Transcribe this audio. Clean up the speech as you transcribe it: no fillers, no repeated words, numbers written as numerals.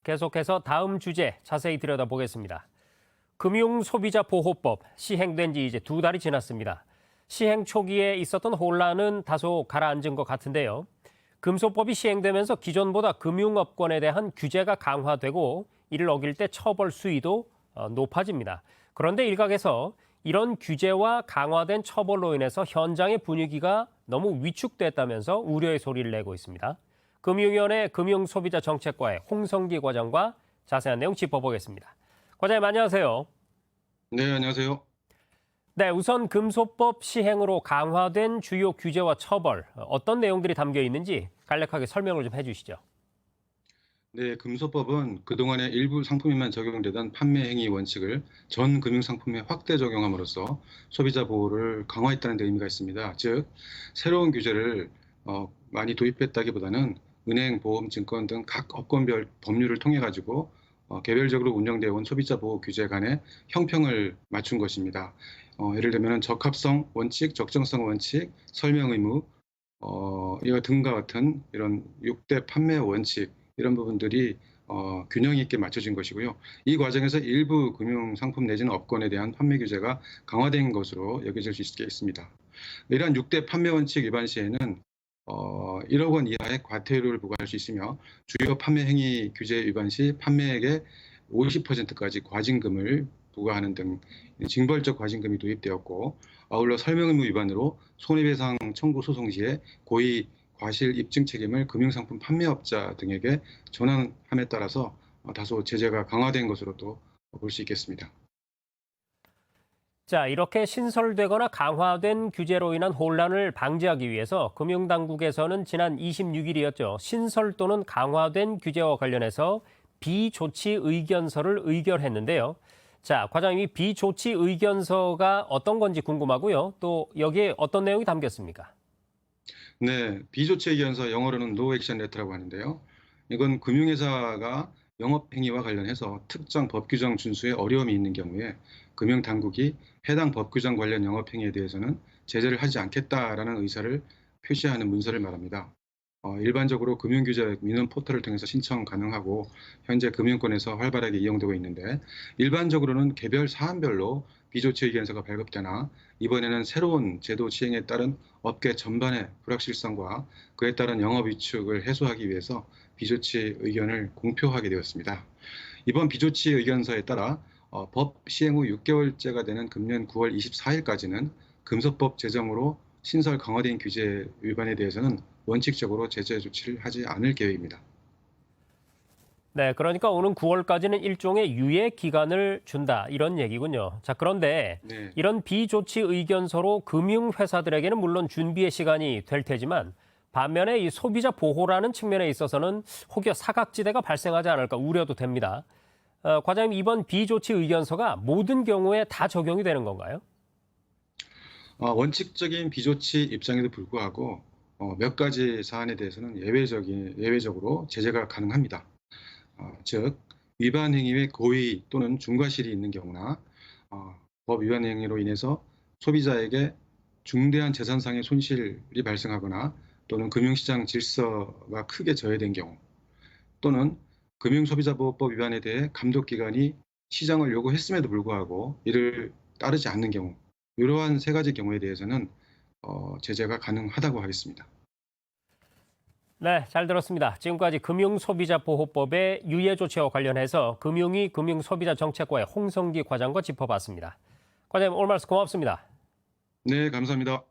계속해서 다음 주제 자세히 들여다보겠습니다. 금융소비자보호법 시행된 지 이제 2달이 지났습니다. 시행 초기에 있었던 혼란은 다소 가라앉은 것 같은데요. 금소법이 시행되면서 기존보다 금융업권에 대한 규제가 강화되고 이를 어길 때 처벌 수위도 높아집니다. 그런데 일각에서 이런 규제와 강화된 처벌로 인해서 현장의 분위기가 너무 위축됐다면서 우려의 소리를 내고 있습니다. 금융위원회 금융소비자정책과의 홍성기 과장과 자세한 내용 짚어보겠습니다. 과장님 안녕하세요. 네, 안녕하세요. 네, 우선 금소법 시행으로 강화된 주요 규제와 처벌, 어떤 내용들이 담겨 있는지 간략하게 설명을 좀 해주시죠. 네, 금소법은 그동안의 일부 상품에만 적용되던 판매 행위 원칙을 전 금융상품에 확대 적용함으로써 소비자 보호를 강화했다는 데 의미가 있습니다. 즉, 새로운 규제를 많이 도입했다기보다는 은행, 보험, 증권 등 각 업권별 법률을 통해 가지고 개별적으로 운영되어 온 소비자 보호 규제 간의 형평을 맞춘 것입니다. 예를 들면 적합성 원칙, 적정성 원칙, 설명 의무, 이와 등과 같은 이런 6대 판매 원칙 이런 부분들이 균형 있게 맞춰진 것이고요. 이 과정에서 일부 금융 상품 내지는 업권에 대한 판매 규제가 강화된 것으로 여겨질 수 있겠습니다. 이러한 6대 판매 원칙 위반 시에는 1억 원 이하의 과태료를 부과할 수 있으며 주요 판매 행위 규제 위반 시 판매액의 50%까지 과징금을 부과하는 등 징벌적 과징금이 도입되었고, 아울러 설명 의무 위반으로 손해배상 청구 소송 시에 고의 과실 입증 책임을 금융상품 판매업자 등에게 전환함에 따라서 다소 제재가 강화된 것으로도 볼 수 있겠습니다. 자, 이렇게 신설되거나 강화된 규제로 인한 혼란을 방지하기 위해서 금융당국에서는 지난 26일이었죠. 신설 또는 강화된 규제와 관련해서 비조치 의견서를 의결했는데요. 자, 과장님, 이 비조치 의견서가 어떤 건지 궁금하고요. 또 여기에 어떤 내용이 담겼습니까? 네, 비조치 의견서 영어로는 No Action Letter라고 하는데요. 이건 금융회사가 영업행위와 관련해서 특정 법 규정 준수에 어려움이 있는 경우에 금융당국이 해당 법 규정 관련 영업행위에 대해서는 제재를 하지 않겠다라는 의사를 표시하는 문서를 말합니다. 일반적으로 금융규제 민원 포털을 통해서 신청 가능하고 현재 금융권에서 활발하게 이용되고 있는데, 일반적으로는 개별 사안별로 비조치 의견서가 발급되나 이번에는 새로운 제도 시행에 따른 업계 전반의 불확실성과 그에 따른 영업 위축을 해소하기 위해서 비조치 의견을 공표하게 되었습니다. 이번 비조치 의견서에 따라 법 시행 후 6개월째가 되는 금년 9월 24일까지는 금소법 제정으로 신설 강화된 규제 위반에 대해서는 원칙적으로 제재 조치를 하지 않을 계획입니다. 네, 그러니까 오는 9월까지는 일종의 유예 기간을 준다 이런 얘기군요. 자, 그런데 네. 이런 비조치 의견서로 금융회사들에게는 물론 준비의 시간이 될 테지만 반면에 이 소비자 보호라는 측면에 있어서는 혹여 사각지대가 발생하지 않을까 우려도 됩니다. 과장님, 이번 비조치 의견서가 모든 경우에 다 적용이 되는 건가요? 원칙적인 비조치 입장에도 불구하고 몇 가지 사안에 대해서는 예외적으로 제재가 가능합니다. 즉, 위반 행위의 고의 또는 중과실이 있는 경우나 법 위반 행위로 인해서 소비자에게 중대한 재산상의 손실이 발생하거나 또는 금융시장 질서가 크게 저해된 경우, 또는 금융소비자보호법 위반에 대해 감독기관이 시정을 요구했음에도 불구하고 이를 따르지 않는 경우, 이러한 세 가지 경우에 대해서는 제재가 가능하다고 하겠습니다. 네, 잘 들었습니다. 지금까지 금융소비자보호법의 유예 조치와 관련해서 금융위 금융소비자정책과의 홍성기 과장과 짚어봤습니다. 과장님, 오늘 말씀 고맙습니다. 네, 감사합니다.